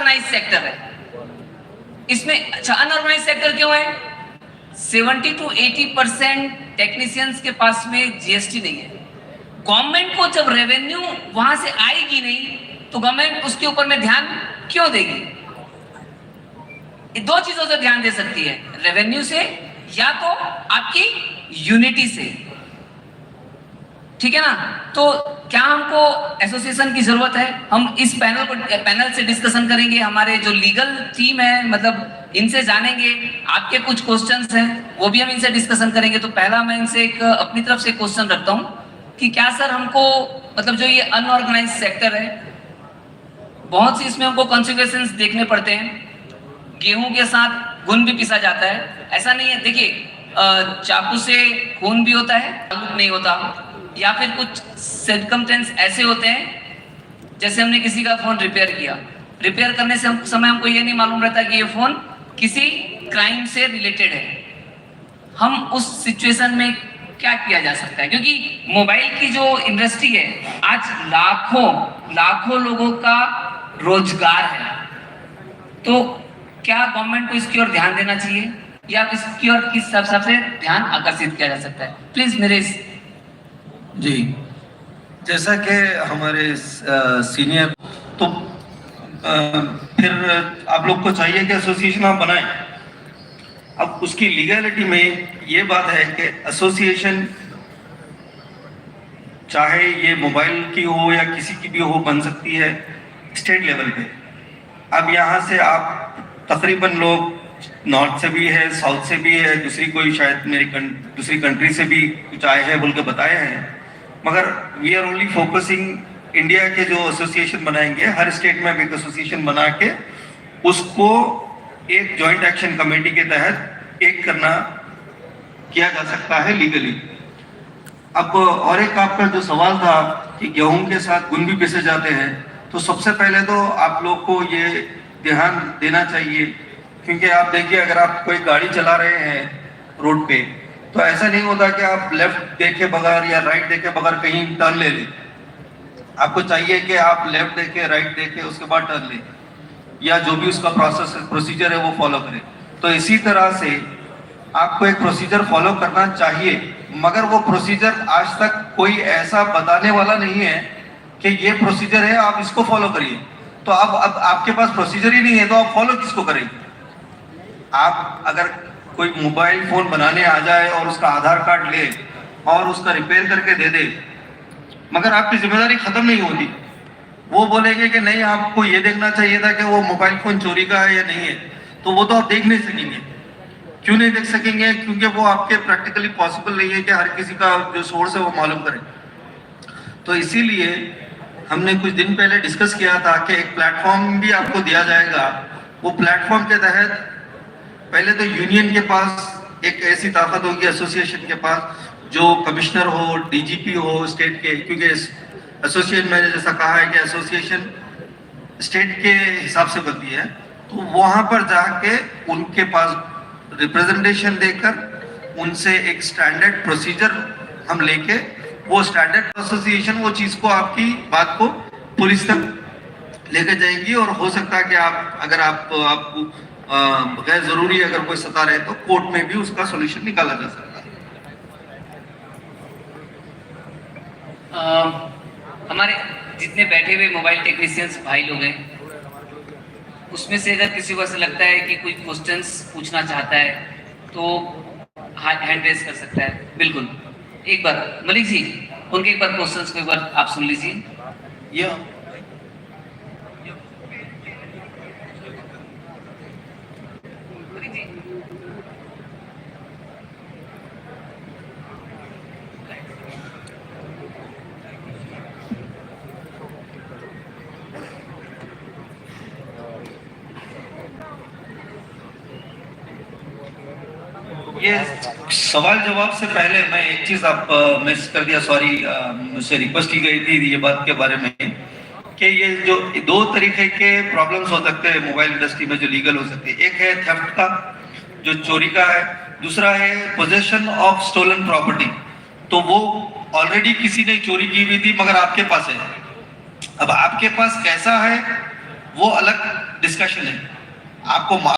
Unorganised sector है इसमें। अच्छा, अनऑर्गेनाइज सेक्टर क्यों है? 70 to 80% टेक्नीशियंस के पास में जीएसटी नहीं है। गवर्नमेंट को जब रेवेन्यू वहां से आएगी नहीं तो गवर्नमेंट उसके ऊपर में ध्यान क्यों देगी? दो चीजों से ध्यान दे सकती है, रेवेन्यू से या तो आपकी यूनिटी से, ठीक है ना। तो क्या हमको एसोसिएशन की जरूरत है? हम इस पैनल से डिस्कशन करेंगे, हमारे जो लीगल टीम है मतलब इनसे जानेंगे, आपके कुछ क्वेश्चंस हैं वो भी हम इनसे डिस्कशन करेंगे। तो पहला मैं इनसे एक अपनी तरफ से क्वेश्चन रखता हूं कि क्या सर हमको मतलब जो ये अनऑर्गेनाइज सेक्टर है बहुत सी इसमें हमको कॉन्सिक्वेंसेस देखने पड़ते हैं। गेहूं के साथ खून भी पिसा जाता है, ऐसा नहीं है। देखिए चाकू से खून भी होता है, ताल्लुक नहीं होता, या फिर कुछ सर्कमस्टेंस ऐसे होते हैं जैसे हमने किसी का फोन रिपेयर किया, रिपेयर करने से समय हमको ये नहीं मालूम रहता कि ये फोन किसी क्राइम से रिलेटेड है। हम उस सिचुएशन में क्या किया जा सकता है? क्योंकि मोबाइल की जो इंडस्ट्री है आज लाखों लोगों का रोजगार है, तो क्या गवर्नमेंट को इसकी ओर ध्यान देना चाहिए या इसकी ओर किस सबसे ध्यान आकर्षित किया जा सकता है? प्लीज मेरे जी, जैसा कि हमारे सीनियर तो फिर आप लोग को चाहिए कि एसोसिएशन आप बनाएं। अब उसकी लीगैलिटी में ये बात है कि एसोसिएशन चाहे ये मोबाइल की हो या किसी की भी हो बन सकती है स्टेट लेवल पे। अब यहाँ से आप तकरीबन लोग नॉर्थ से भी है, साउथ से भी है, दूसरी कोई शायद मेरी दूसरी कंट्री से भी कुछ आए हैं बोल के बताए हैं, मगर we are only focusing India के जो एसोसिएशन बनाएंगे, हर स्टेट में एक एसोसिएशन बना के उसको एक जॉइंट एक्शन कमेटी के तहत एक करना किया जा सकता है लीगली। अब और एक आपका जो सवाल था कि गेहूं के साथ गुण भी पिसे जाते हैं, तो सबसे पहले तो आप लोग को ये ध्यान देना चाहिए, क्योंकि आप देखिए अगर आप कोई गाड़ी चला रहे हैं रोड पे तो ऐसा नहीं होता कि आप लेफ्ट देखे बगैर या राइट देखे बगैर कहीं टर्न ले लें। आपको चाहिए कि आप लेफ्ट देखे, राइट देखे, उसके बाद टर्न लें, या जो भी उसका प्रोसीजर है वो फॉलो करें। तो इसी तरह से आपको एक प्रोसीजर फॉलो करना चाहिए, मगर वो प्रोसीजर आज तक कोई ऐसा बताने वाला नहीं है कि ये प्रोसीजर है आप इसको फॉलो करिए। तो अब आपके पास प्रोसीजर ही नहीं है तो आप फॉलो किसको करेंगे? आप अगर कोई मोबाइल फोन बनाने आ जाए और उसका आधार कार्ड ले और उसका रिपेयर करके दे दे, मगर आपकी जिम्मेदारी खत्म नहीं होती। वो बोलेंगे कि नहीं आपको ये देखना चाहिए था कि वो मोबाइल फोन चोरी का है या नहीं है, तो वो तो आप देख नहीं सकेंगे। क्यों नहीं देख सकेंगे? क्योंकि वो आपके प्रैक्टिकली पॉसिबल नहीं है कि हर किसी का जो सोर्स है वो मालूम करें। तो इसीलिए हमने कुछ दिन पहले डिस्कस किया था कि एक प्लेटफॉर्म भी आपको दिया जाएगा। वो प्लेटफॉर्म के तहत पहले तो यूनियन के पास एक ऐसी ताकत होगी, एसोसिएशन के पास, जो कमिश्नर हो, डीजीपी हो स्टेट के, क्योंकि एसोसिएशन मैंने जैसा कहा है कि एसोसिएशन स्टेट के हिसाब से बनती है, तो वहां पर जाके उनके पास रिप्रेजेंटेशन देकर उनसे एक स्टैंडर्ड प्रोसीजर हम लेके वो स्टैंडर्ड एसोसिएशन वो चीज को आपकी बात को पुलिस तक लेकर जाएगी। और हो सकता है कि आप अगर आपको गैर जरूरी अगर कोई सता रहे तो कोर्ट में भी उसका सॉल्यूशन निकाला जा सकता है। हमारे जितने बैठे हुए मोबाइल टेक्नीशियंस भाई लोग हैं, उसमें से अगर किसी को ऐसा लगता है कि कोई क्वेश्चंस पूछना चाहता है तो हैंड रेज कर सकता है। बिल्कुल, एक बार मलिक जी उनके एक बार क्वेश्चंस को एक बार आप सुन लीजिए। ये सवाल जवाब से पहले मैं एक चीज आप मिस कर दिया, सॉरी, मुझसे रिक्वेस्ट की गई थी ये बात के बारे में कि ये जो दो तरीके के प्रॉब्लम्स हो सकते हैं मोबाइल इंडस्ट्री में जो लीगल हो सकते हैं। एक है थेफ्ट का, जो चोरी का है, दूसरा है पोजेशन ऑफ स्टोलन प्रॉपर्टी। तो वो ऑलरेडी किसी ने चोरी की हुई थी मगर आपके पास है। अब आपके पास कैसा है वो अलग डिस्कशन है। आपको